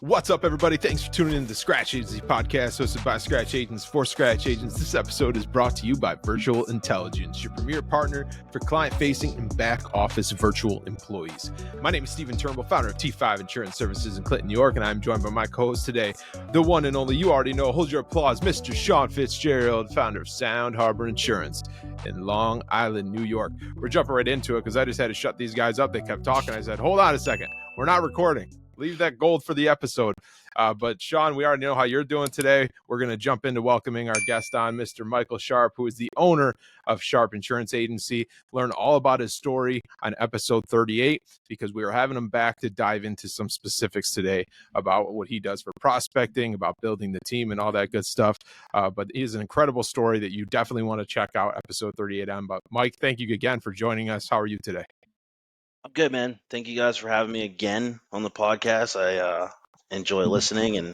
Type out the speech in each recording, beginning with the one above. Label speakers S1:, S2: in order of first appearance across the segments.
S1: What's up, everybody? Thanks for tuning in to the Scratch Agency podcast hosted by Scratch Agents for Scratch Agents. This episode is brought to you by Virtual Intelligence, your premier partner for client-facing and back-office virtual employees. My name is Stephen Turnbull, founder of T5 Insurance Services in Clinton, New York, and I'm joined by my co-host today, the one and only, you already know, hold your applause, Mr. Sean Fitzgerald, founder of Sound Harbor Insurance in Long Island, New York. We're jumping right into it because I just had to shut these guys up. They kept talking. I said, hold on a second. We're not recording. Leave that gold for the episode. But Sean, we already know how you're doing today. We're going to jump into welcoming our guest on, Mr. Michael Sharp, who is the owner of Sharp Insurance Agency. Learn all about his story on episode 38 because we are having him back to dive into some specifics today about what he does for prospecting, about building the team and all that good stuff. But it is an incredible story that you definitely want to check out episode 38 on. But Mike, thank you again for joining us. How are you today?
S2: I'm good, man. Thank you guys for having me again on the podcast. I enjoy listening, and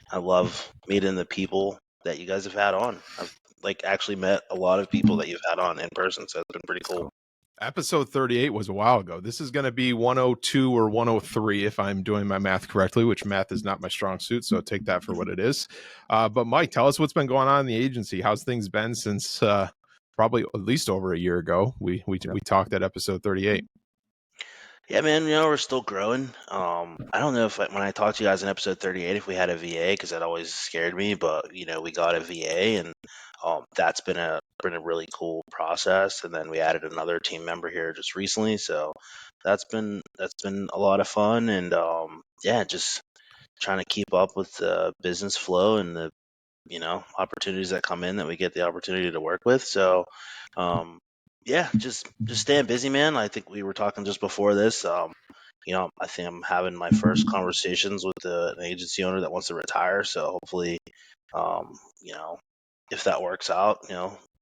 S2: I love meeting the people that you guys have had on. I've actually met a lot of people that you've had on in person, so it's been pretty cool.
S1: Episode 38 was a while ago. This is going to be 102 or 103 if I'm doing my math correctly, which math is not my strong suit, so take that for what it is. But Mike, tell us what's been going on in the agency. How's things been since probably at least over a year ago? We talked at episode 38.
S2: Yeah, man, we're still growing. I don't know if when I talked to you guys in episode 38, if we had a VA, because that always scared me, but we got a VA, and that's been a really cool process. And then we added another team member here just recently, so that's been a lot of fun. And yeah, just trying to keep up with the business flow and the opportunities that come in that we get the opportunity to work with. So yeah, just staying busy, man. I think we were talking just before this. I think I'm having my first conversations with an agency owner that wants to retire. So hopefully, if that works out,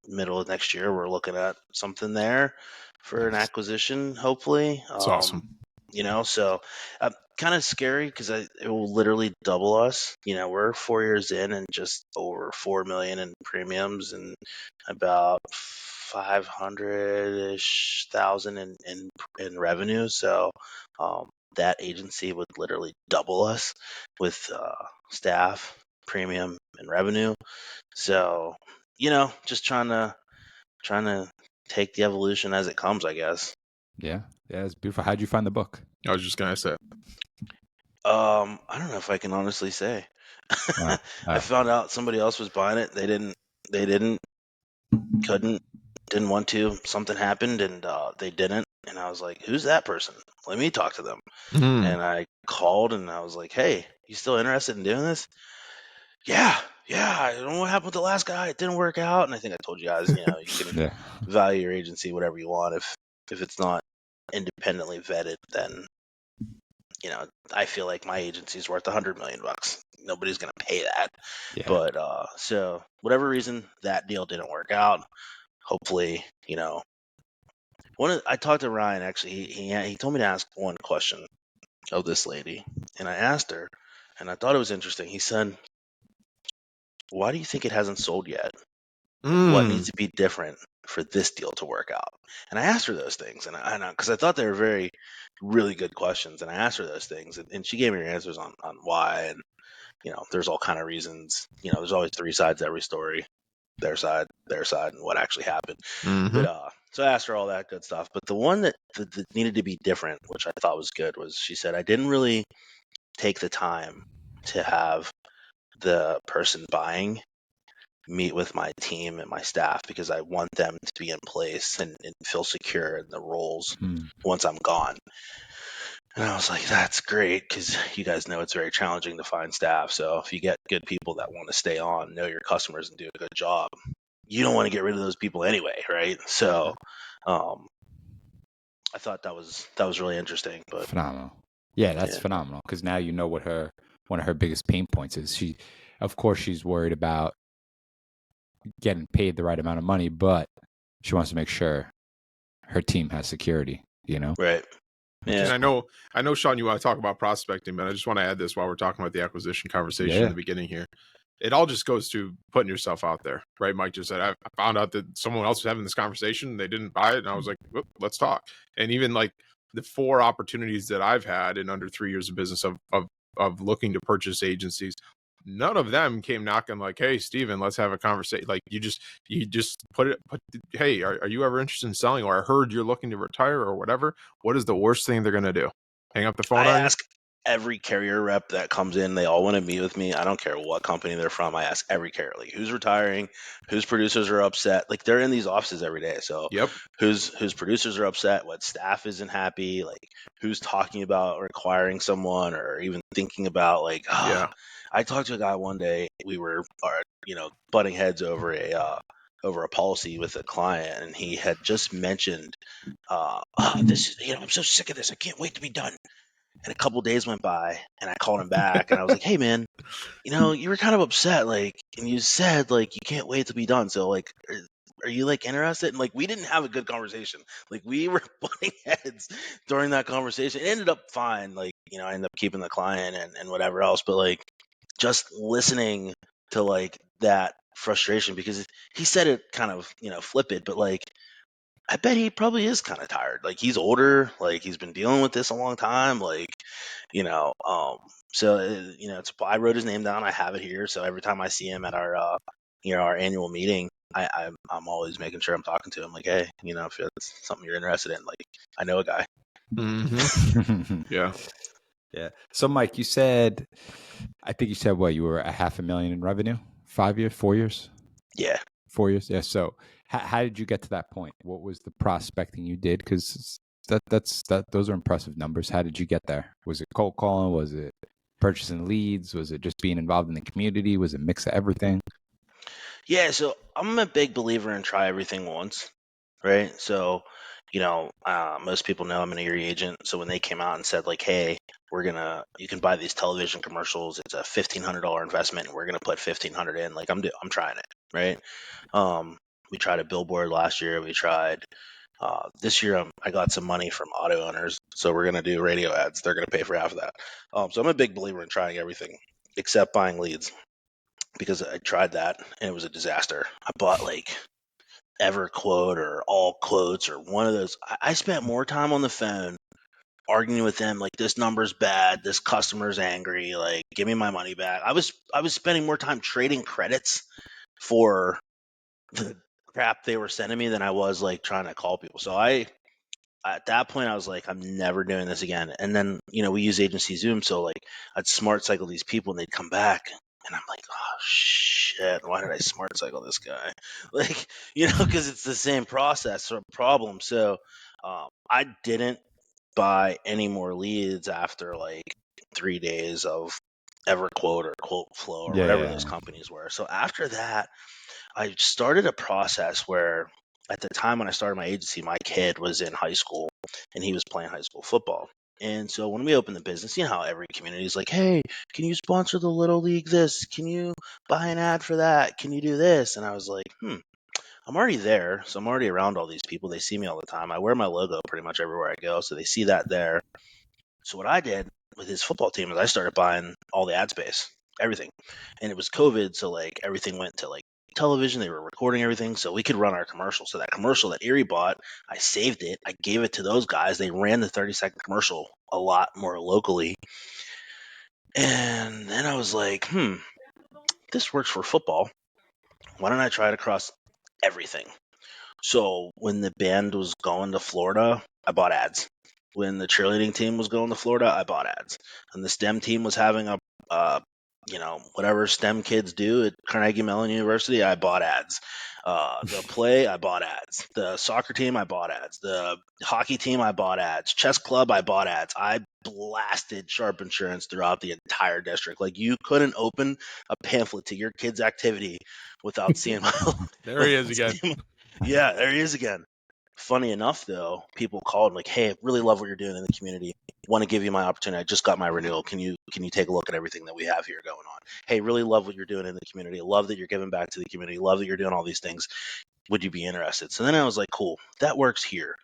S2: middle of next year, we're looking at something there for an acquisition. Hopefully,
S1: It's awesome.
S2: So kind of scary because it will literally double us. We're 4 years in and just over 4 million in premiums and about 500-ish thousand in revenue. So that agency would literally double us with staff, premium, and revenue. So just trying to take the evolution as it comes, I guess.
S3: Yeah, it's beautiful. How'd you find the book?
S1: I was just gonna say.
S2: I don't know if I can honestly say. I found out somebody else was buying it. They didn't, couldn't, didn't want to. Something happened and they didn't. And I was like, who's that person? Let me talk to them. And I called and I was like, hey, you still interested in doing this? Yeah. I don't know what happened with the last guy. It didn't work out. And I think I told you guys, you can value your agency whatever you want. If it's not independently vetted, then I feel like my agency's worth $100 million. Nobody's gonna pay that. Yeah. But so whatever reason that deal didn't work out. Hopefully, I talked to Ryan actually. He told me to ask one question of this lady, and I asked her, and I thought it was interesting. He said, "Why do you think it hasn't sold yet? What needs to be different for this deal to work out?" And I asked her those things, and I because I thought they were really good questions, and I asked her those things, and she gave me her answers on why, and there's all kind of reasons. There's always three sides to every story: their side, and what actually happened. But so I asked her all that good stuff. But the one that needed to be different, which I thought was good, was she said, "I didn't really take the time to have the person buying meet with my team and my staff because I want them to be in place and feel secure in the roles once I'm gone." And I was like, that's great because you guys know it's very challenging to find staff. So if you get good people that want to stay on, know your customers, and do a good job, you don't want to get rid of those people anyway, right? So I thought that was really interesting. But
S3: phenomenal. Yeah, that's phenomenal because now you know what one of her biggest pain points is. Of course, she's worried about getting paid the right amount of money, but she wants to make sure her team has security.
S2: Right.
S1: Yeah. And I know, Sean, you want to talk about prospecting, but I just want to add this while we're talking about the acquisition conversation in the beginning here. It all just goes to putting yourself out there, right? Mike just said, I found out that someone else was having this conversation. They didn't buy it. And I was like, well, let's talk. And even like the 4 opportunities that I've had in under 3 years of business of of looking to purchase agencies, none of them came knocking like, "Hey, Steven, let's have a conversation." Like you just hey, are you ever interested in selling? Or I heard you're looking to retire or whatever. What is the worst thing they're gonna do? Hang up the phone
S2: I
S1: on you?
S2: ask every carrier rep that comes in. They all want to meet with me. I don't care what company they're from. I ask every carrier, like, who's retiring, whose producers are upset. Like, they're in these offices every day. So
S1: Yep.
S2: whose producers are upset, what staff isn't happy, like who's talking about requiring someone or even thinking about like,
S1: Yeah.
S2: I talked to a guy one day. We were, butting heads over a policy with a client, and he had just mentioned, this, I'm so sick of this. I can't wait to be done. And a couple days went by, and I called him back, and I was like, "Hey, man, you were kind of upset, like, and you said like you can't wait to be done. So like, are you like interested?" And like, we didn't have a good conversation. Like, we were butting heads during that conversation. It ended up fine. Like, I ended up keeping the client and whatever else. But like, just listening to like that frustration, because he said it kind of flippant, but like, I bet he probably is kind of tired. Like, he's older, like he's been dealing with this a long time, like, you know. So I wrote his name down. I have it here. So every time I see him at our annual meeting, I'm always making sure I'm talking to him. Like, hey, if it's something you're interested in, like, I know a guy.
S1: Mm-hmm. Yeah.
S3: Yeah. So, Mike, I think you said what, you were $500,000 in revenue, 5 years, 4 years,
S2: Yeah.
S3: 4 years. Yeah. So, how did you get to that point? What was the prospecting you did? Because those are impressive numbers. How did you get there? Was it cold calling? Was it purchasing leads? Was it just being involved in the community? Was it a mix of everything?
S2: Yeah. So I'm a big believer in try everything once, right? So, most people know I'm an Erie agent. So when they came out and said like, "Hey, you can buy these television commercials. It's a $1,500 investment, and we're gonna put 1,500 in." Like, I'm trying it, right? We tried a billboard last year. We tried this year. I got some money from auto owners, so we're gonna do radio ads. They're gonna pay for half of that. So I'm a big believer in trying everything except buying leads, because I tried that and it was a disaster. I bought like EverQuote or All Quotes or one of those. I spent more time on the phone arguing with them, like, this number's bad, this customer's angry, like, give me my money back. I was spending more time trading credits for the crap they were sending me than I was like trying to call people. So at that point, I was like, I'm never doing this again. And then, we use agency Zoom. So like, I'd smart cycle these people and they'd come back. And I'm like, oh shit, why did I smart cycle this guy? Like, because it's the same process or problem. So I didn't buy any more leads after like 3 days of EverQuote or QuoteFlow or whatever those
S3: Yeah.
S2: companies were. So after that, I started a process where, at the time when I started my agency, my kid was in high school and he was playing high school football. And so when we opened the business, how every community is like, "Hey, can you sponsor the Little League this? Can you buy an ad for that? Can you do this?" And I was like, I'm already there. So I'm already around all these people. They see me all the time. I wear my logo pretty much everywhere I go. So they see that there. So what I did with his football team is I started buying all the ad space, everything. And it was COVID, so like everything went to like television. They were recording everything, so we could run our commercial. So that commercial that Erie bought, I saved it. I gave it to those guys. They ran the 30-second commercial a lot more locally. And then I was like, this works for football. Why don't I try it across everything? So when the band was going to Florida, I bought ads. When the cheerleading team was going to Florida, I bought ads. And the STEM team was having whatever STEM kids do at Carnegie Mellon University, I bought ads. The play, I bought ads. The soccer team, I bought ads. The hockey team, I bought ads. Chess club, I bought ads. I blasted Sharp Insurance throughout the entire district. Like, you couldn't open a pamphlet to your kid's activity without seeing my.
S1: There he is again.
S2: Yeah, there he is again. Funny enough, though, people called like, "Hey, really love what you're doing in the community. Want to give you my opportunity. I just got my renewal. Can you take a look at everything that we have here going on? Hey, really love what you're doing in the community. Love that you're giving back to the community. Love that you're doing all these things. Would you be interested?" So then I was like, cool, that works here,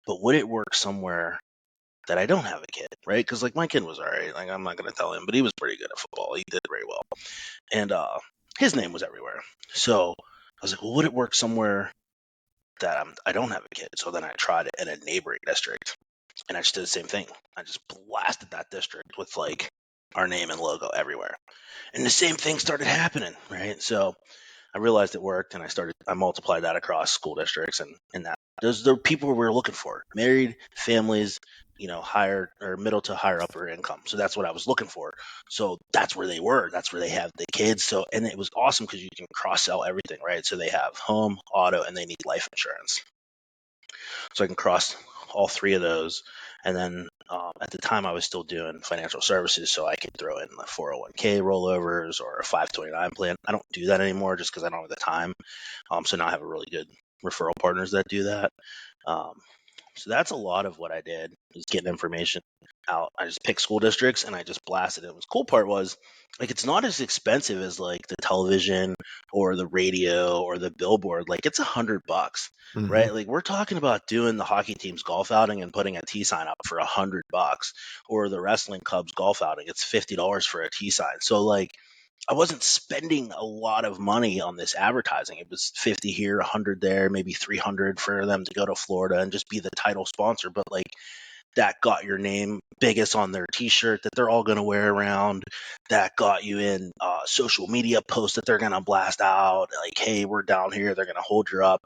S2: but would it work somewhere that I don't have a kid, right? Because like, my kid was all right. Like, I'm not gonna tell him, but he was pretty good at football. He did very well, and his name was everywhere. So I was like, well, would it work somewhere that I don't have a kid? So then I tried it in a neighboring district, and I just did the same thing. I just blasted that district with like our name and logo everywhere. And the same thing started happening, right? So I realized it worked, and I multiplied that across school districts, and that those are the people we were looking for: married families, higher or middle to higher upper income. So that's what I was looking for. So that's where they were. That's where they have the kids. So, and it was awesome because you can cross sell everything, right? So they have home, auto, and they need life insurance. So I can cross all three of those. And then at the time, I was still doing financial services, so I could throw in the 401k rollovers or a 529 plan. I don't do that anymore just because I don't have the time. So now I have a really good referral partners that do that. Um, so that's a lot of what I did, was getting information out. I just picked school districts and I just blasted it. The cool part was, like, it's not as expensive as like the television or the radio or the billboard. Like, it's $100, right? Like, we're talking about doing the hockey team's golf outing and putting a T sign up for $100, or the wrestling club's golf outing. It's $50 for a T sign. So like, I wasn't spending a lot of money on this advertising. It was 50 here, 100 there, maybe 300 for them to go to Florida and just be the title sponsor. But like, that got your name biggest on their t-shirt that they're all going to wear around. That got you in social media posts that they're going to blast out. Like, hey, we're down here. They're going to hold you up,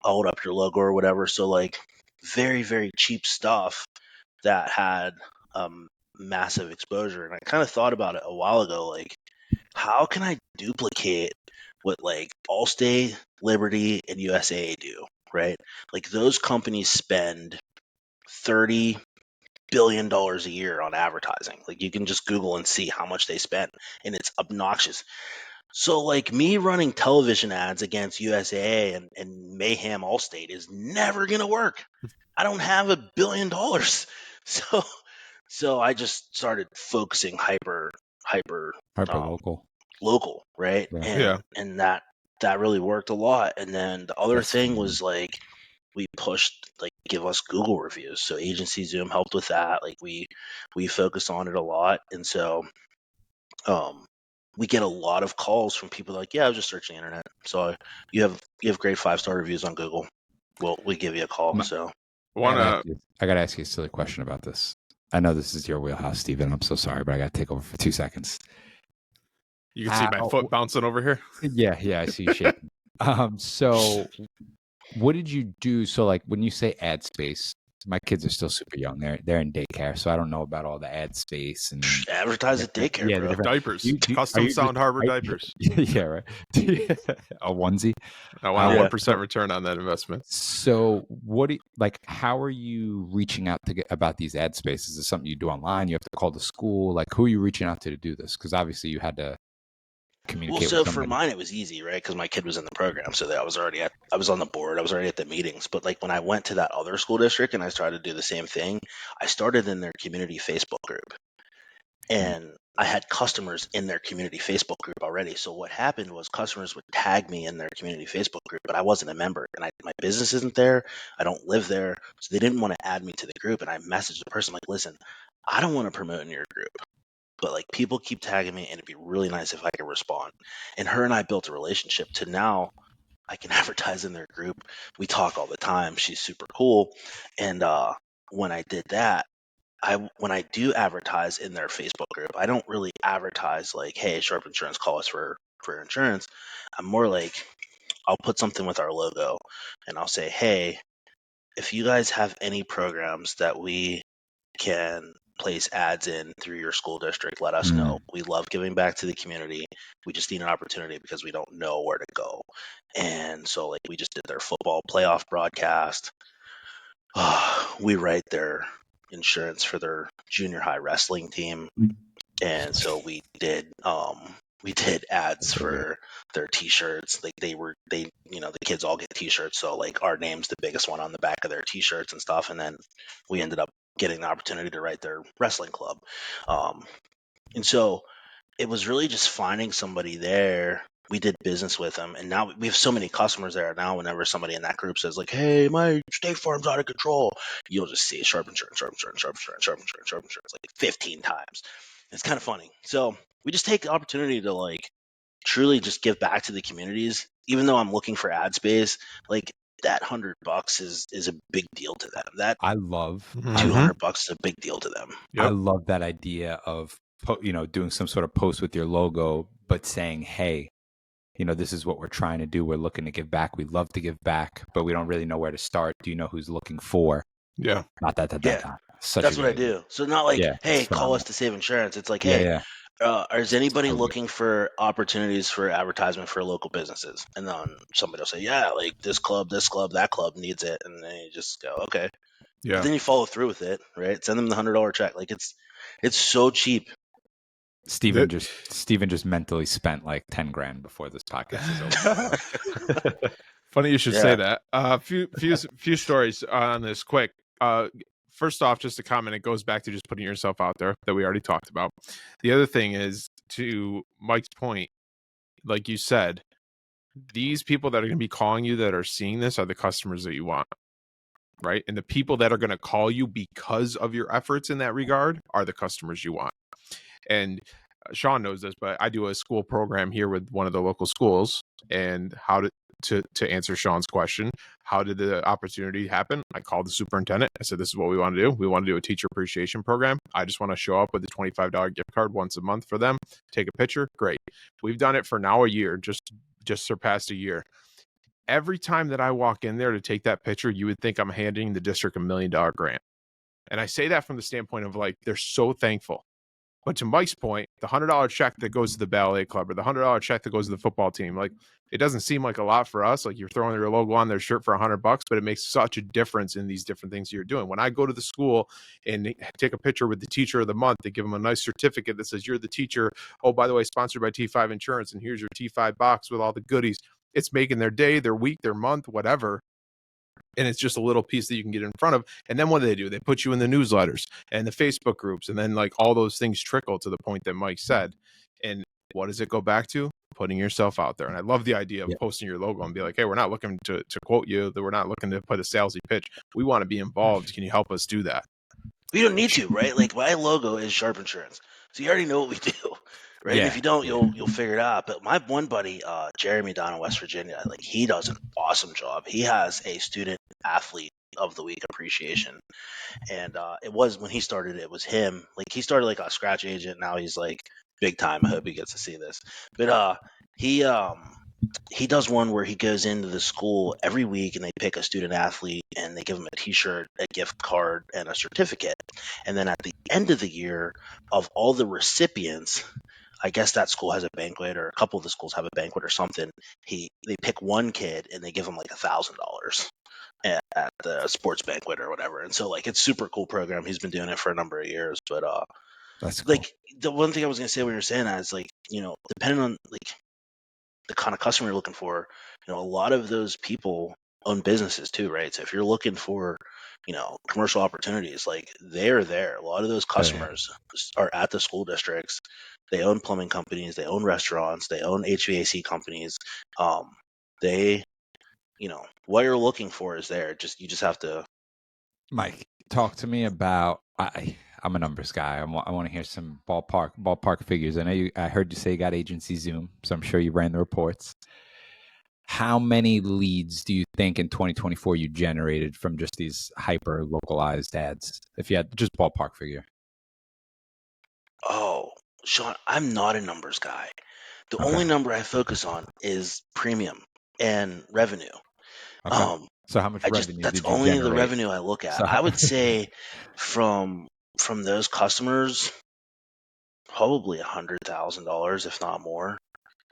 S2: hold up your logo or whatever. So like, very, very cheap stuff that had massive exposure. And I kind of thought about it a while ago, like, how can I duplicate what like Allstate, Liberty, and USA do, right? Like, those companies spend $30 billion a year on advertising. Like, you can just Google and see how much they spend, and it's obnoxious. So like, me running television ads against USA and Mayhem Allstate is never gonna work. I don't have $1 billion. So I just started focusing hyper
S3: local.
S2: local, right?
S3: Yeah.
S2: And that really worked a lot. And then the other thing was, like, we pushed, like, give us Google reviews. So Agency Zoom helped with that. Like, we focused on it a lot. And so we get a lot of calls from people like, yeah, I was just searching the internet. So you have great 5-star reviews on Google. We give you a call. So
S3: I gotta ask you a silly question about this. I know this is your wheelhouse, Steven. I'm so sorry, but I gotta take over for 2 seconds.
S1: You can see my foot bouncing over here.
S3: Yeah, I see you shaking. So what did you do? So like, when you say ad space, my kids are still super young. They're in daycare, so I don't know about all the ad space and
S2: advertise at daycare, bro.
S1: Diapers, custom Sound Harbor diapers.
S3: Yeah, right. A onesie.
S1: I want a 1% return on that investment.
S3: So how are you reaching out to get about these ad spaces? Is this something you do online? You have to call the school? Like, who are you reaching out to do this? Because obviously you had to communicate.
S2: Well, so for mine, it was easy, right? Because my kid was in the program, so that I was on the board. I was already at the meetings. But like, when I went to that other school district and I started to do the same thing, I started in their community Facebook group, and I had customers in their community Facebook group already. So what happened was, customers would tag me in their community Facebook group, but I wasn't a member, and my business isn't there. I don't live there, so they didn't want to add me to the group. And I messaged the person like, listen, I don't want to promote in your group, but like, people keep tagging me, and it'd be really nice if I could respond. And her and I built a relationship to now I can advertise in their group. We talk all the time. She's super cool. And when I did that, when I do advertise in their Facebook group, I don't really advertise like, hey, Sharp Insurance, call us for insurance. I'm more like, I'll put something with our logo, and I'll say, hey, if you guys have any programs that we can place ads in through your school district, let us know. We love giving back to the community. We just need an opportunity because we don't know where to go. And so like, we just did their football playoff broadcast. We write their insurance for their junior high wrestling team. And so we did ads for their t-shirts. Like, the kids all get t-shirts, so like, our name's the biggest one on the back of their t-shirts and stuff. And then we ended up getting the opportunity to write their wrestling club. And so it was really just finding somebody there. We did business with them, and now we have so many customers there. Now, whenever somebody in that group says like, hey, my State Farm's out of control, you'll just see Sharp Insurance, Sharp Insurance, Sharp Insurance, Sharp Insurance, Sharp Insurance, like 15 times. It's kind of funny. So we just take the opportunity to like truly just give back to the communities. Even though I'm looking for ad space, like, that $100 is a big deal to them. That
S3: I love
S2: $200 is a big deal to them.
S3: I love that idea of doing some sort of post with your logo, but saying, hey, this is what we're trying to do. We're looking to give back. We love to give back, but we don't really know where to start. Do you know who's looking for?
S1: Yeah.
S3: Not that. Such
S2: That's
S3: a
S2: what I
S3: good idea.
S2: do. So not like,
S3: Yeah,
S2: hey,
S3: it's
S2: call
S3: phenomenal.
S2: us to save insurance. It's like,
S3: Yeah,
S2: hey,
S3: yeah.
S2: is anybody
S3: Totally.
S2: looking for opportunities for advertisement for local businesses? And then somebody will say, yeah, like this club, that club needs it. And then you just go, okay.
S1: Yeah.
S2: But then you follow through with it, right? Send them the $100 check. Like it's so cheap.
S3: Steven just mentally spent like 10 grand before this podcast is over.
S1: Funny you should say that. Few stories on this quick. First off, just a comment. It goes back to just putting yourself out there that we already talked about. The other thing is, to Mike's point, like you said, these people that are going to be calling you that are seeing this are the customers that you want, right? And the people that are going to call you because of your efforts in that regard are the customers you want. And Sean knows this, but I do a school program here with one of the local schools. And how to answer Sean's question, how did the opportunity happen? I called the superintendent. I said, this is what we want to do. We want to do a teacher appreciation program. I just want to show up with a $25 gift card once a month for them, take a picture. Great. We've done it for now a year, just surpassed a year. Every time that I walk in there to take that picture, you would think I'm handing the district $1 million grant. And I say that from the standpoint of like, they're so thankful. But to Mike's point, the $100 check that goes to the ballet club or the $100 check that goes to the football team, like it doesn't seem like a lot for us. Like you're throwing your logo on their shirt for $100, but it makes such a difference in these different things you're doing. When I go to the school and take a picture with the teacher of the month, they give them a nice certificate that says you're the teacher. Oh, by the way, sponsored by T5 Insurance, and here's your T5 box with all the goodies. It's making their day, their week, their month, whatever. And it's just a little piece that you can get in front of. And then what do? They put you in the newsletters and the Facebook groups. And then like all those things trickle to the point that Mike said. And what does it go back to? Putting yourself out there. And I love the idea of posting your logo and be like, hey, we're not looking to quote you. That we're not looking to put a salesy pitch. We want to be involved. Can you help us do that?
S2: We don't need to, right? Like my logo is Sharp Insurance. So you already know what we do. Right.
S3: Yeah.
S2: And if you don't, you'll figure it out. But my one buddy, Jeremy down in West Virginia, like he does an awesome job. He has a student athlete of the week appreciation. And it was when he started, it was him. Like he started like a scratch agent. Now he's like big time. I hope he gets to see this. But he does one where he goes into the school every week and they pick a student athlete and they give them a t-shirt, a gift card, and a certificate. And then at the end of the year, of all the recipients, I guess that school has a banquet, or a couple of the schools have a banquet or something. They pick one kid and they give him like $1,000 at the sports banquet or whatever. And so like it's super cool program. He's been doing it for a number of years. But
S3: that's cool.
S2: Like the one thing I was gonna say when you were saying that is like, depending on like the kind of customer you're looking for, a lot of those people own businesses too, right? So if you're looking for, commercial opportunities, like they're there. A lot of those customers are at the school districts. They own plumbing companies, they own restaurants, they own HVAC companies. They, what you're looking for is there. You just have to.
S3: Mike, talk to me about. I'm a numbers guy. I want to hear some ballpark figures. I heard you say you got agency Zoom, so I'm sure you ran the reports. How many leads do you think in 2024 you generated from just these hyper localized ads? If you had just ballpark figure.
S2: Oh, Sean, I'm not a numbers guy. The only number I focus on is premium and revenue.
S3: Okay. So how much revenue
S2: That's
S3: did you
S2: only
S3: generate?
S2: the revenue I look at.
S3: So,
S2: I would say from those customers, probably $100,000, if not more.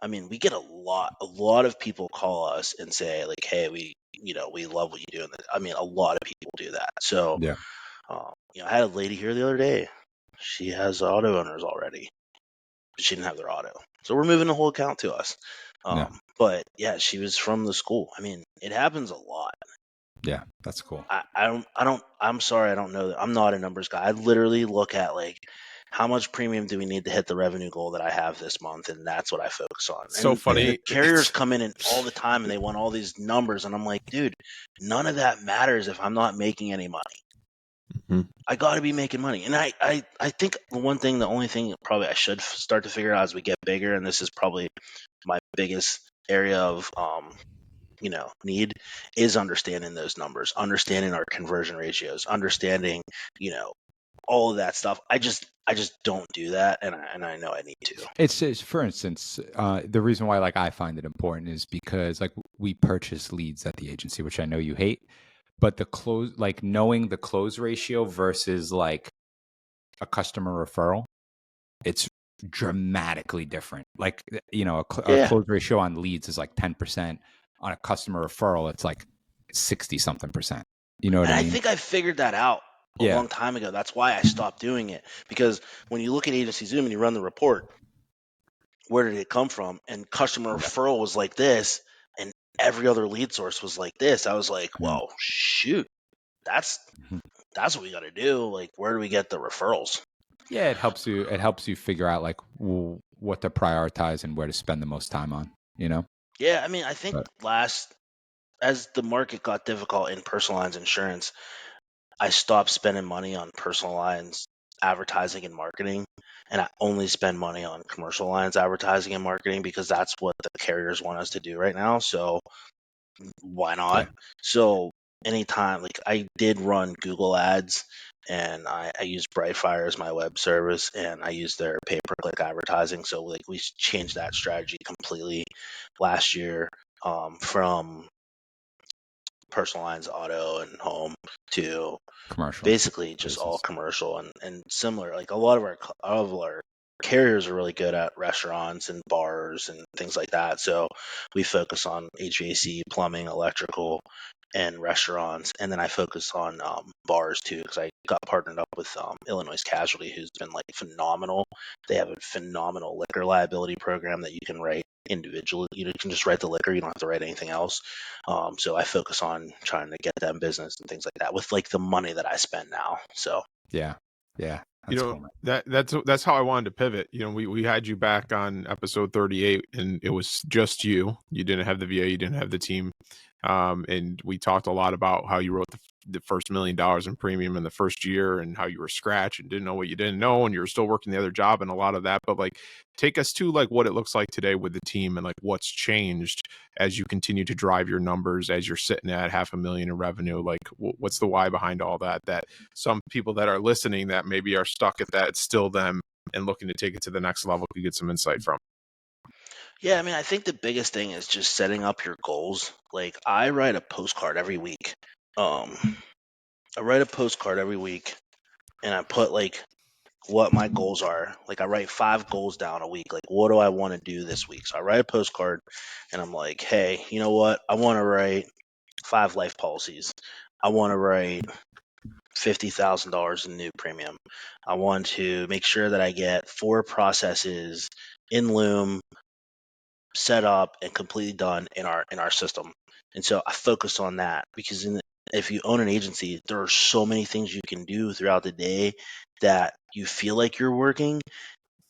S2: I mean, we get a lot of people call us and say like, hey, we love what you do. I mean, a lot of people do that. So,
S3: yeah.
S2: I had a lady here the other day. She has auto owners already, but she didn't have their auto. So we're moving the whole account to us. But yeah, she was from the school. I mean, it happens a lot.
S3: Yeah, that's cool.
S2: I'm sorry, I don't know that. I'm not a numbers guy. I literally look at like how much premium do we need to hit the revenue goal that I have this month, and that's what I focus on.
S1: So funny.
S2: The carriers come in and all the time and they want all these numbers, and I'm like, dude, none of that matters if I'm not making any money. Mm-hmm. I got to be making money. And I think the only thing probably I should start to figure out as we get bigger, and this is probably my biggest area of need is understanding those numbers, understanding our conversion ratios, understanding, all of that stuff. I just don't do that, and I know I need to.
S3: It's for instance, the reason why like I find it important is because like we purchase leads at the agency, which I know you hate, but the close, like knowing the close ratio versus like a customer referral, it's dramatically different. Like a
S2: Yeah,
S3: close ratio on leads is like 10%. On a customer referral, it's like 60 something percent. You know what
S2: and
S3: I
S2: I
S3: mean?
S2: think I figured that out a
S3: Yeah.
S2: long time ago. That's why I stopped doing it, because when you look at Agency Zoom and you run the report, where did it come from? And customer referral was like this, and every other lead source was like this. I was like,
S3: Mhm.
S2: whoa, shoot, that's
S3: Mhm.
S2: that's what we got to do. Like, where do we get the referrals?
S3: Yeah, it helps you. It helps you figure out like what to prioritize and where to spend the most time on. You know.
S2: Yeah, I mean, I think
S3: But
S2: as the market got difficult in personal lines insurance, I stopped spending money on personal lines advertising and marketing, and I only spend money on commercial lines advertising and marketing because that's what the carriers want us to do right now. So why not?
S3: yeah,
S2: So anytime, like I did run Google ads, and I use Brightfire as my web service, and I use their pay-per-click advertising. So like we changed that strategy completely last year, from personal lines, auto, and home to
S3: commercial
S2: basically just all
S3: basis.
S2: commercial, and similar. Like a lot of our carriers are really good at restaurants and bars and things like that. So we focus on HVAC, plumbing, electrical, and restaurants. And then I focus on bars too, because I got partnered up with Illinois Casualty, who's been like phenomenal. They have a phenomenal liquor liability program that you can write individually. You can just write the liquor, you don't have to write anything else. So I focus on trying to get them business and things like that with like the money that I spend now. So
S3: Yeah, yeah, that's cool, man.
S1: That's how I wanted to pivot. We had you back on episode 38, and it was just you. You didn't have the VA, you didn't have the team, and we talked a lot about how you wrote the first $1 million in premium in the first year, and how you were scratch and didn't know what you didn't know, and you were still working the other job, and a lot of that. But like, take us to like what it looks like today with the team, and like what's changed as you continue to drive your numbers, as you're sitting at $500,000 in revenue. Like, what's the why behind all that? That some people that are listening that maybe are stuck at that, it's still them, and looking to take it to the next level, could get some insight from.
S2: yeah, I mean, I think the biggest thing is just setting up your goals. Like I write a postcard every week. I write a postcard every week, and I put like what my goals are. Like I write 5 goals down a week. Like what do I want to do this week? So I write a postcard, and I'm like, hey, you know what? I want to write 5 life policies. I want to write $50,000 in new premium. I want to make sure that I get 4 processes in Loom set up and completely done in our system. And so I focus on that because if you own an agency, there are so many things you can do throughout the day that you feel like you're working,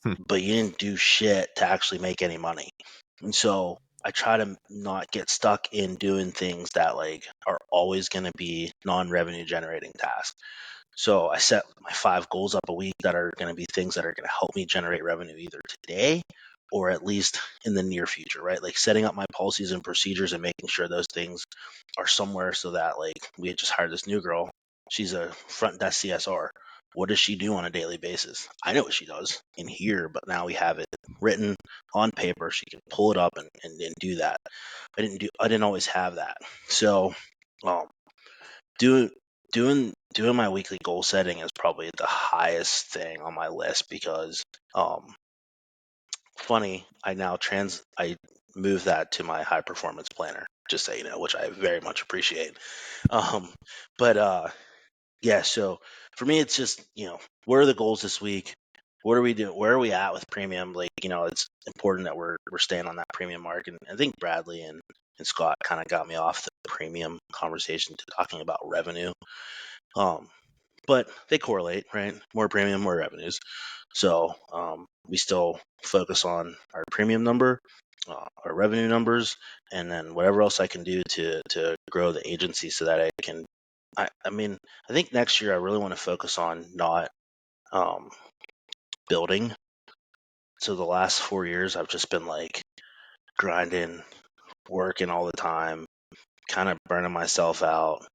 S1: Hmm.
S2: but you didn't do shit to actually make any money. And so I try to not get stuck in doing things that like are always going to be non-revenue generating tasks. So I set my 5 goals up a week that are going to be things that are going to help me generate revenue either today or at least in the near future, right? Like setting up my policies and procedures and making sure those things are somewhere so that like we had just hired this new girl. She's a front desk CSR. What does she do on a daily basis? I know what she does in here, but now we have it written on paper. She can pull it up and do that. I didn't always have that. So um, do, doing my weekly goal setting is probably the highest thing on my list because funny, I move that to my high performance planner, just so you know, which I very much appreciate. Um but yeah, so for me it's just, what are the goals this week? What are we doing? Where are we at with premium? Like, it's important that we're staying on that premium mark. And I think Bradley and Scott kind of got me off the premium conversation to talking about revenue. But they correlate, right? More premium, more revenues. So we still focus on our premium number, our revenue numbers, and then whatever else I can do to grow the agency so that I can. I mean, I think next year I really want to focus on not um, building. So the last 4 years I've just been like grinding, working all the time, kind of burning myself out.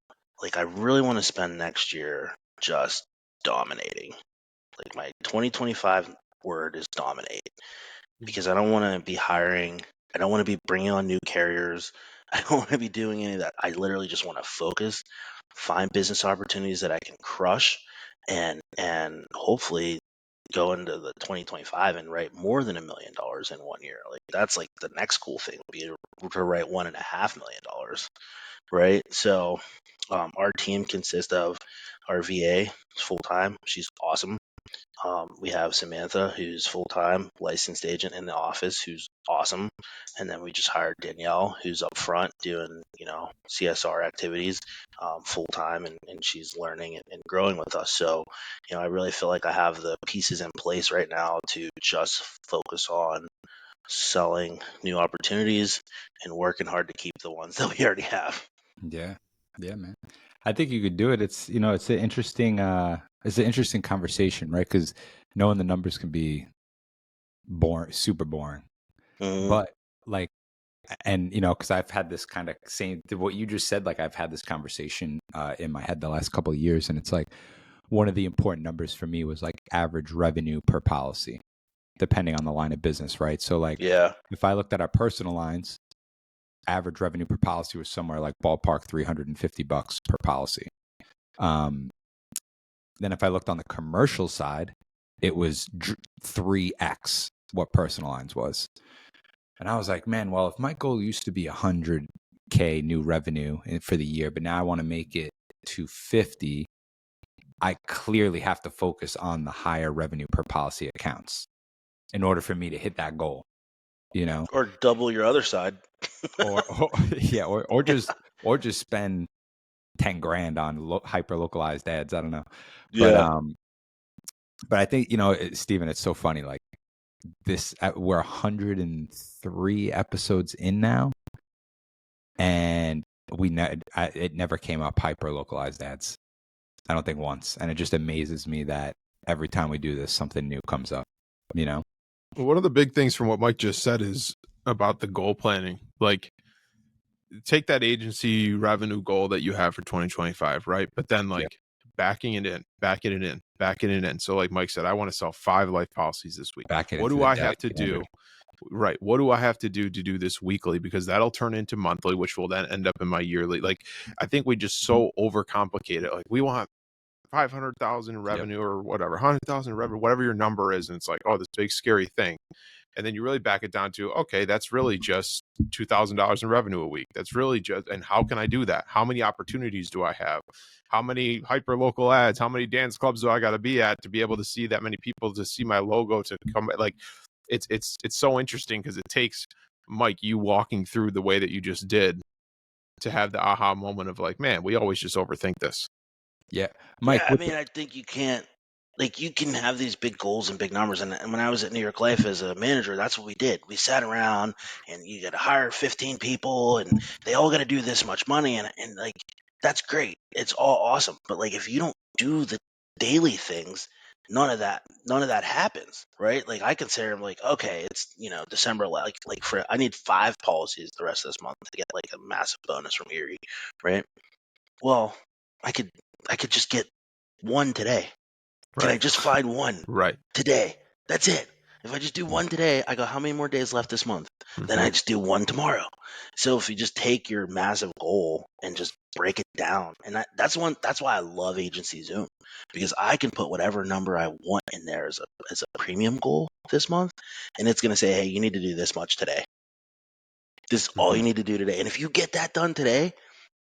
S2: Like, I really want to spend next year just dominating. Like, my 2025 word is dominate, because I don't want to be hiring. I don't want to be bringing on new carriers. I don't want to be doing any of that. I literally just want to focus, find business opportunities that I can crush, and hopefully go into the 2025 and write more than $1 million in 1 year. Like, that's like the next cool thing would be to write $1.5 million, right? So our team consists of our VA, full time. She's awesome. We have Samantha, who's full time licensed agent in the office, who's awesome, and then we just hired Danielle, who's up front doing CSR activities full time, and she's learning and growing with us. So I really feel like I have the pieces in place right now to just focus on selling new opportunities and working hard to keep the ones that we already have.
S3: Yeah, man. I think you could do it. It's it's an interesting conversation, right? Because knowing the numbers can be boring, super boring.
S2: Mm-hmm.
S3: But like, and because I've had this kind of same what you just said. Like, I've had this conversation in my head the last couple of years, and it's like one of the important numbers for me was like average revenue per policy, depending on the line of business, right? So like,
S2: Yeah.
S3: if I looked at our personal lines, average revenue per policy was somewhere like ballpark $350 per policy. Then if I looked on the commercial side, it was 3x what personal lines was. And I was like, man, well, if my goal used to be 100K new revenue for the year, but now I want to make it to 50, I clearly have to focus on the higher revenue per policy accounts in order for me to hit that goal,
S2: Or double your other side.
S3: or just spend 10 grand on hyper localized ads. I don't know.
S2: Yeah.
S3: But I think, Steven, it's so funny. Like we're 103 episodes in now, and it never came up hyper localized ads. I don't think once. And it just amazes me that every time we do this, something new comes up,
S1: Well, one of the big things from what Mike just said is about the goal planning. Like, take that agency revenue goal that you have for 2025, right? But then backing it in. So like Mike said, I want to sell 5 life policies this week. What do I have to do? Right. What do I have to do this weekly? Because that'll turn into monthly, which will then end up in my yearly. Like, I think we just so overcomplicate it. Like, we want 500,000 in revenue or whatever, 100,000 in revenue, whatever your number is. And it's like, oh, this big scary thing. And then you really back it down to, okay, that's really just $2,000 in revenue a week. That's really just, and how can I do that? How many opportunities do I have? How many hyper local ads? How many dance clubs do I got to be at to be able to see that many people, to see my logo, to come? Like, it's so interesting, because it takes, Mike, you walking through the way that you just did to have the aha moment of like, man, we always just overthink this.
S3: Yeah. Mike,
S2: Yeah, I mean, I think you can't, like, you can have these big goals and big numbers. And when I was at New York Life as a manager, that's what we did. We sat around, and you got to hire 15 people, and they all got to do this much money. And like, that's great. It's all awesome. But like, if you don't do the daily things, none of that happens, right? Like, I consider them like, okay, it's, December, like for, I need 5 policies the rest of this month to get like a massive bonus from Erie, right? Well, I could just get 1 today. Can I just find 1 today? That's it. If I just do 1 today, I go, how many more days left this month? Then I just do 1 tomorrow. So if you just take your massive goal and just break it down, and that's why I love Agency Zoom, because I can put whatever number I want in there as a premium goal this month, and it's going to say, hey, you need to do this much today. This is all you need to do today. And if you get that done today,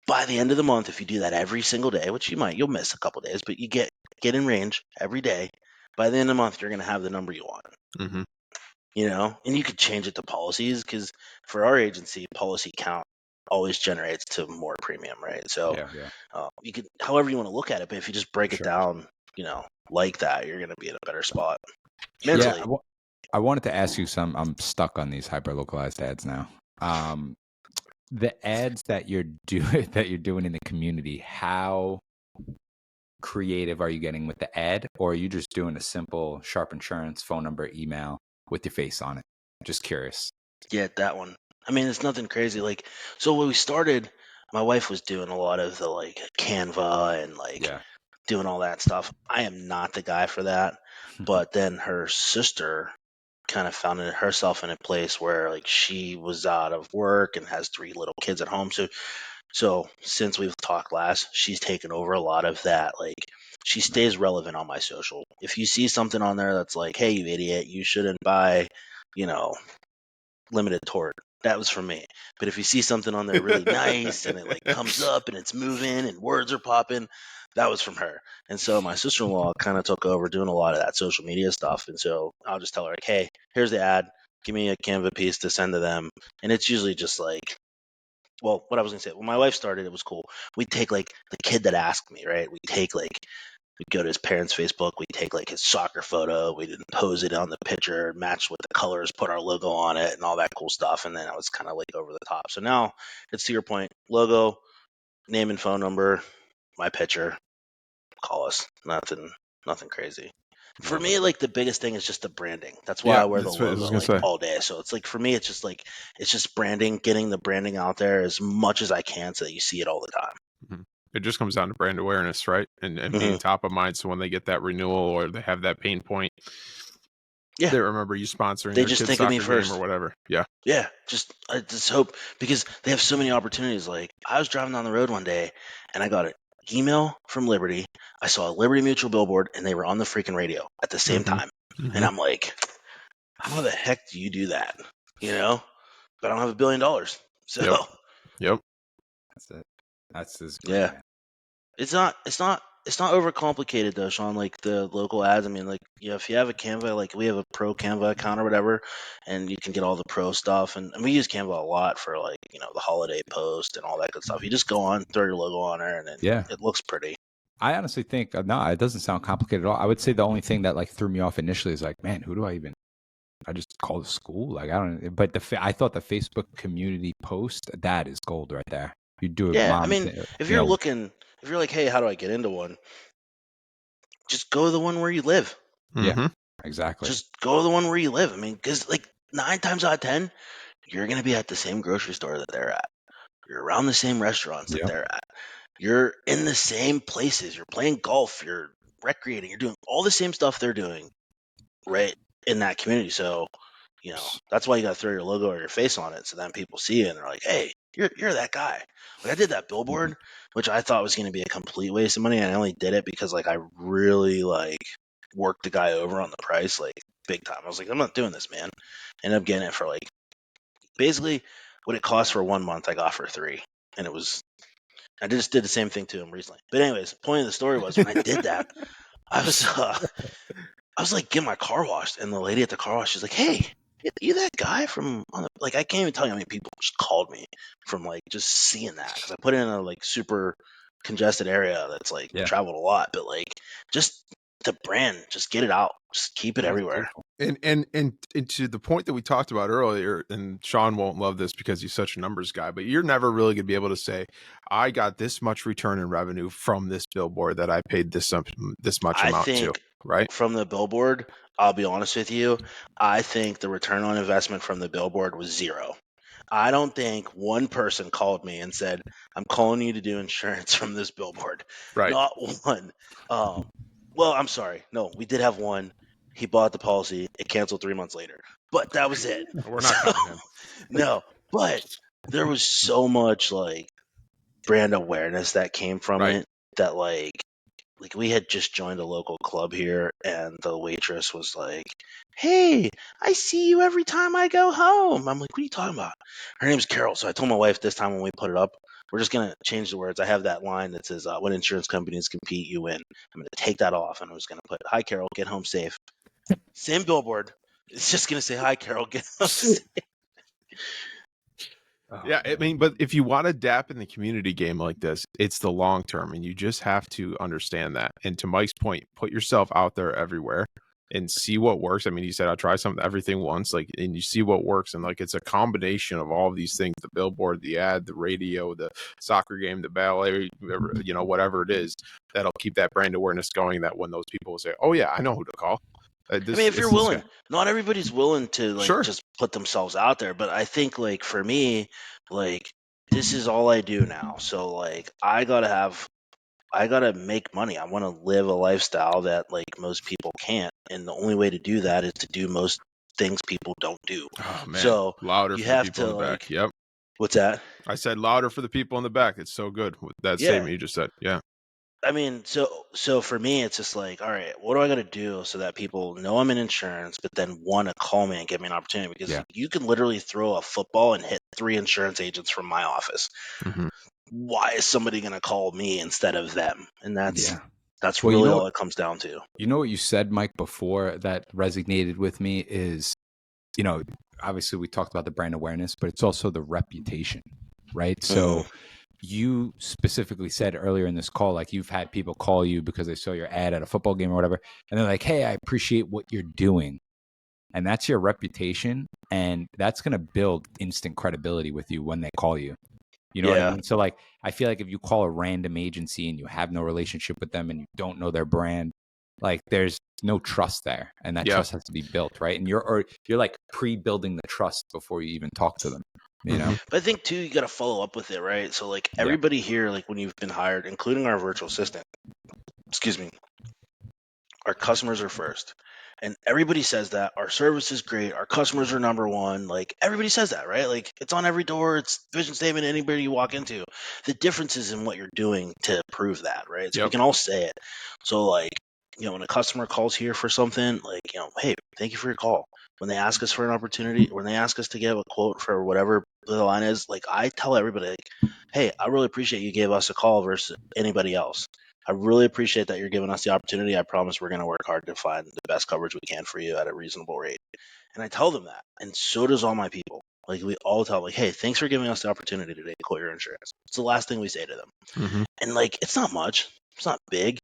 S2: by the end of the month, if you do that every single day, which you'll miss a couple days, but you get in range every day. By the end of the month, you're going to have the number you want. And you could change it to policies, because for our agency, policy count always generates to more premium, right? So you could, however you want to look at it, but if you just break it down, like that, you're going to be in a better spot mentally.
S3: Yeah, I wanted to ask you some. I'm stuck on these hyper localized ads now. The ads that you're doing in the community, how creative are you getting with the ad, or are you just doing a simple Sharp Insurance phone number, email with your face on it? Just curious.
S2: Yeah, that one. I mean, it's nothing crazy. Like, so when we started, my wife was doing a lot of the like Canva and like doing all that stuff. I am not the guy for that. But then her sister kind of found herself in a place where like she was out of work and has 3 little kids at home. So since we've talked last, she's taken over a lot of that. Like she stays relevant on my social. If you see something on there that's like, "Hey, you idiot, you shouldn't buy, you know, limited tort," that was from me. But if you see something on there really nice and it like comes up and it's moving and words are popping, that was from her. And so my sister-in-law kind of took over doing a lot of that social media stuff. And so I'll just tell her like, "Hey, here's the ad. Give me a Canva piece to send to them." And it's usually just like, well, what I was gonna say, when my wife started, it was cool. We'd take like the kid that asked me, right? We'd go to his parents' Facebook, we'd take like his soccer photo, we'd impose it on the picture, match with the colors, put our logo on it, and all that cool stuff. And then I was kind of like over the top. So now it's to your point, logo, name and phone number, my picture, call us. Nothing crazy. For me, like the biggest thing is just the branding. That's why I wear the
S1: that's what I was
S2: logo
S1: gonna
S2: like
S1: say.
S2: all day. So it's like for me, it's just branding, getting the branding out there as much as I can so that you see it all the time.
S1: Mhm. It just comes down to brand awareness, right? And being top of mind. So when they get that renewal or they have that pain point,
S2: Yeah,
S1: they remember you sponsoring
S2: they
S1: their
S2: just
S1: kid's
S2: think of me
S1: soccer game
S2: first.
S1: or whatever. Yeah.
S2: Yeah, I just hope because they have so many opportunities. Like I was driving down the road one day and I got an email from Liberty. I saw a Liberty Mutual billboard and they were on the freaking radio at the same time. And I'm like, how the heck do you do that? You know, but I don't have $1 billion. So
S1: Yep.
S3: That's it. That's as great,
S2: yeah,
S3: man.
S2: it's not overcomplicated though, Sean. Like the local ads. I mean, like if you have a Canva, like we have a pro Canva account or whatever, and you can get all the pro stuff. And we use Canva a lot for like the holiday post and all that good stuff. You just go on, throw your logo on there, and then
S3: Yeah.
S2: it looks pretty.
S3: I honestly think no, it doesn't sound complicated at all. I would say the only thing that like threw me off initially is like, man, who do I even? I just call the school. Like I don't. But I thought the Facebook community post that is gold right there. You do it,
S2: Yeah, I
S3: mom.
S2: mean, if you're looking, if you're like, hey, how do I get into one? Just go to the one where you live.
S3: Yeah, exactly.
S2: Just go to the one where you live. I mean, because like 9 times out of 10, you're gonna be at the same grocery store that they're at. You're around the same restaurants that they're at. You're in the same places. You're playing golf. You're recreating. You're doing all the same stuff they're doing right in that community. So, that's why you got to throw your logo or your face on it. So then people see it and they're like, hey, you're that guy. Like I did that billboard, which I thought was going to be a complete waste of money. And I only did it because like I really like worked the guy over on the price, like big time. I was like, I'm not doing this, man. Ended up getting it for like basically what it cost for 1 month, I got for 3. And I just did the same thing to him recently. But anyways, the point of the story was when I did that, I was like getting my car washed, and the lady at the car wash, she's like, "Hey, you that guy from on the like?" I can't even tell you how many people just called me from like just seeing that because I put it in a like super congested area that's like traveled a lot, but like just the brand, just get it out, just keep it everywhere.
S1: And to the point that we talked about earlier, and Sean won't love this because he's such a numbers guy, but you're never really going to be able to say, I got this much return in revenue from this billboard that I paid this much
S2: I
S1: amount to,
S2: think
S1: right?
S2: from the billboard, I'll be honest with you, I think the return on investment from the billboard was 0. I don't think one person called me and said, I'm calling you to do insurance from this billboard.
S1: Right.
S2: Not one. Well, I'm sorry. No, we did have one. He bought the policy. It canceled 3 months later. But that was it.
S1: We're not counting him.
S2: No, but there was so much like brand awareness that came from it that like we had just joined a local club here and the waitress was like, hey, I see you every time I go home. I'm like, what are you talking about? Her name's Carol. So I told my wife this time when we put it up, we're just going to change the words. I have that line that says, when insurance companies compete, you win. I'm going to take that off and I was going to put, hi, Carol, get home safe. Same billboard. It's just going to say, hi, Carol, get home safe.
S1: Yeah, I mean, but if you want to adapt in the community game like this, it's the long term, and you just have to understand that. And to Mike's point, put yourself out there everywhere and see what works. I mean, he said, I'll try everything once, like, and you see what works. And like, it's a combination of all of these things: the billboard, the ad, the radio, the soccer game, the ballet, whatever it is, that'll keep that brand awareness going. That when those people will say, oh yeah, I know who to call.
S2: I mean, if you're willing, not everybody's willing to like just put themselves out there. But I think like for me, like this is all I do now. So like I gotta make money. I want to live a lifestyle that like most people can't, and the only way to do that is to do most things people don't do.
S1: Oh man,
S2: So
S1: louder
S2: you
S1: for the
S2: have
S1: people
S2: to
S1: in the back.
S2: like,
S1: Yep.
S2: what's that?
S1: I said louder for the people in the back. It's so good with that
S2: Yeah.
S1: statement you just said. Yeah.
S2: I mean, so for me, it's just like, all right, what do I got to do so that people know I'm in insurance, but then want to call me and give me an opportunity? Because
S3: Yeah.
S2: you can literally throw a football and hit 3 insurance agents from my office.
S1: Mm-hmm.
S2: Why is somebody going to call me instead of them? And
S3: Yeah.
S2: that's
S3: Well,
S2: really all it comes down to.
S3: you know what you said, Mike, before that resonated with me is, obviously we talked about the brand awareness, but it's also the reputation, right? So you specifically said earlier in this call, like you've had people call you because they saw your ad at a football game or whatever, and they're like, hey, I appreciate what you're doing. And that's your reputation, and that's going to build instant credibility with you when they call you. You know what I mean? So like, I feel like if you call a random agency and you have no relationship with them and you don't know their brand, like there's no trust there, and that trust has to be built, right? And you're like pre-building the trust before you even talk to them. You know?
S2: But I think too, you got to follow up with it, right? So like
S3: Yeah.
S2: everybody here, like when you've been hired, including our virtual assistant, excuse me, our customers are first. And everybody says that our service is great, our customers are number one. Like everybody says that, right? Like it's on every door, it's vision statement anybody you walk into. The difference is in what you're doing to prove that, right? So we
S1: Yep.
S2: can all say it. So like, when a customer calls here for something, like, hey, thank you for your call. When they ask us for an opportunity, when they ask us to give a quote for whatever the line is, like I tell everybody, like, hey, I really appreciate you gave us a call versus anybody else. I really appreciate that you're giving us the opportunity. I promise we're going to work hard to find the best coverage we can for you at a reasonable rate. And I tell them that. And so does all my people. Like we all tell them, like, hey, thanks for giving us the opportunity today to quote your insurance. It's the last thing we say to them.
S1: Mm-hmm.
S2: And like, it's not much. It's not big.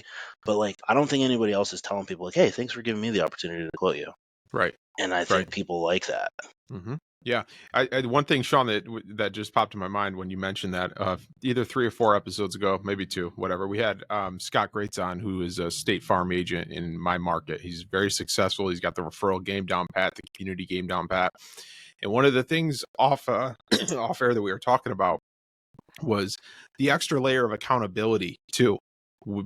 S2: But like, I don't think anybody else is telling people like, hey, thanks for giving me the opportunity to quote you.
S1: Right.
S2: And I think people like that.
S1: Mm-hmm. Yeah. I one thing, Sean, that just popped in my mind when you mentioned that, either 3 or 4 episodes ago, maybe 2, whatever, we had Scott Greats on, who is a State Farm agent in my market. He's very successful. He's got the referral game down pat, the community game down pat. And one of the things off off air that we were talking about was the extra layer of accountability too,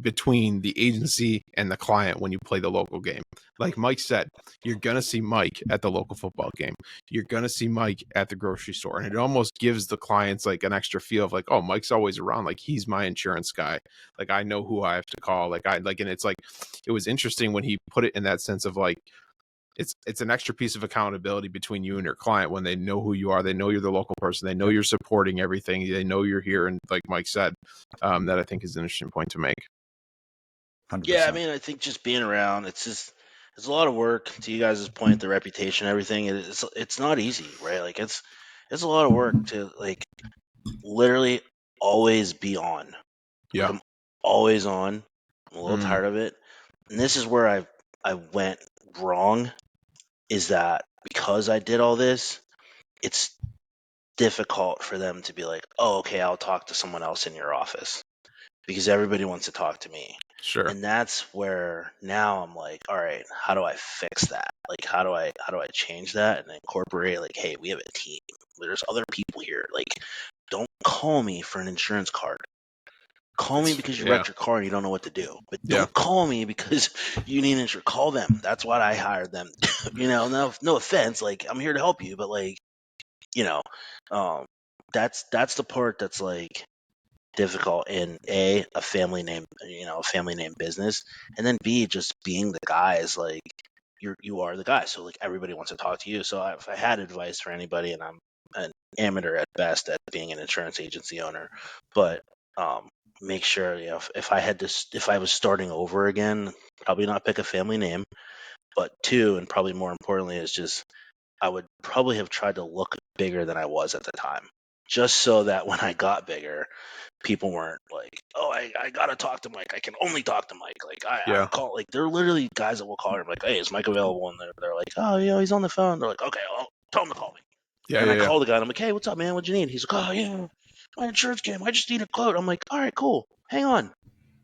S1: between the agency and the client when you play the local game. Like Mike said, you're going to see Mike at the local football game. You're going to see Mike at the grocery store. And it almost gives the clients like an extra feel of like, oh, Mike's always around. Like he's my insurance guy. Like I know who I have to call. And it's like, it was interesting when he put it in that sense of like, it's an extra piece of accountability between you and your client when they know who you are. They know you're the local person. They know you're supporting everything. They know you're here. And like Mike said, that I think is an interesting point to make.
S3: 100%.
S2: Yeah, I mean, I think just being around, it's a lot of work. To you guys' point, the reputation, everything. It's not easy, right? Like it's a lot of work to like literally always be on. Like
S1: Yeah.
S2: I'm always on. I'm a little tired of it. And this is where I went wrong, is that because I did all this, it's difficult for them to be like, oh, okay, I'll talk to someone else in your office because everybody wants to talk to me.
S1: Sure.
S2: And that's where now I'm like, all right, how do I fix that? Like, how do I change that and incorporate like, hey, we have a team. There's other people here. Like, don't call me for an insurance card. Call me because you wrecked your car and you don't know what to do. But don't call me because you need insurance. Call them. That's why I hired them. No offense. Like, I'm here to help you, but like, that's the part that's like difficult in a family name, a family name business, and then B, just being the guy is like you are the guy, so like everybody wants to talk to you. So if I had advice for anybody, and I'm an amateur at best at being an insurance agency owner, but make sure, if I was starting over again, probably not pick a family name, but 2, and probably more importantly, is just I would probably have tried to look bigger than I was at the time, just so that when I got bigger, people weren't like, oh, I gotta talk to Mike. I can only talk to Mike. Like I call, like they're literally guys that will call him like, hey, is Mike available? And they're like, oh, he's on the phone. They're like, okay, well, tell him to call me. And I call the guy and I'm like, hey, what's up, man? What you need? He's like, oh yeah, my insurance came. I just need a quote. I'm like, all right, cool. Hang on.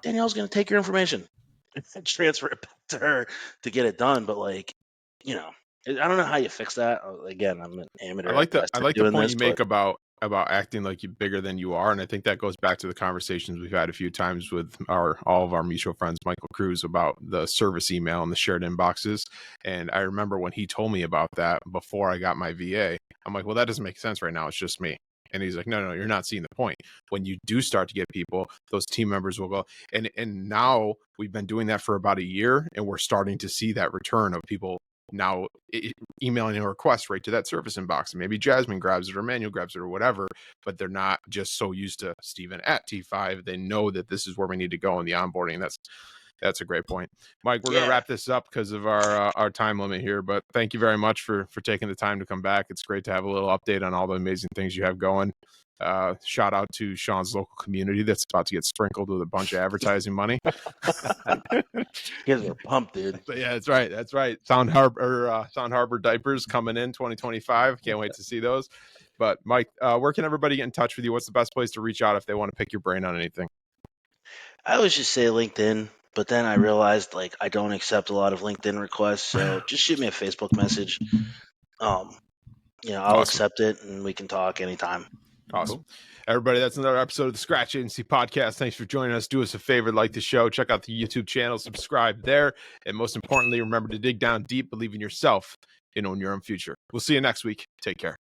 S2: Danielle's gonna take your information and transfer it back to her to get it done. But like, I don't know how you fix that. Again, I'm an amateur at best at doing
S1: point
S2: this,
S1: you make
S2: but
S1: about acting like you're bigger than you are. And I think that goes back to the conversations we've had a few times with all of our mutual friends, Michael Cruz, about the service email and the shared inboxes. And I remember when he told me about that before I got my VA, I'm like, well, that doesn't make sense right now. It's just me. And he's like, no, you're not seeing the point. When you do start to get people, those team members will go. And now we've been doing that for about a year, and we're starting to see that return of people now emailing a request right to that service inbox. And maybe Jasmine grabs it or Manuel grabs it or whatever, but they're not just so used to Steven at T5. They know that this is where we need to go in the onboarding. That's a great point. Mike, we're going to wrap this up because of our time limit here, but thank you very much for taking the time to come back. It's great to have a little update on all the amazing things you have going. Shout out to Sean's local community that's about to get sprinkled with a bunch of advertising money.
S2: You guys are pumped, dude.
S1: But yeah, that's right. Sound Harbor diapers coming in 2025. Can't wait to see those. But Mike, where can everybody get in touch with you? What's the best place to reach out if they want to pick your brain on anything?
S2: I always just say LinkedIn, but then I realized like I don't accept a lot of LinkedIn requests, so just shoot me a Facebook message. I'll accept it and we can talk anytime.
S1: Awesome. Cool. Everybody, that's another episode of the Scratch Agency Podcast. Thanks for joining us. Do us a favor, like the show, check out the YouTube channel, subscribe there, and most importantly, remember to dig down deep, believe in yourself, and own your own future. We'll see you next week. Take care.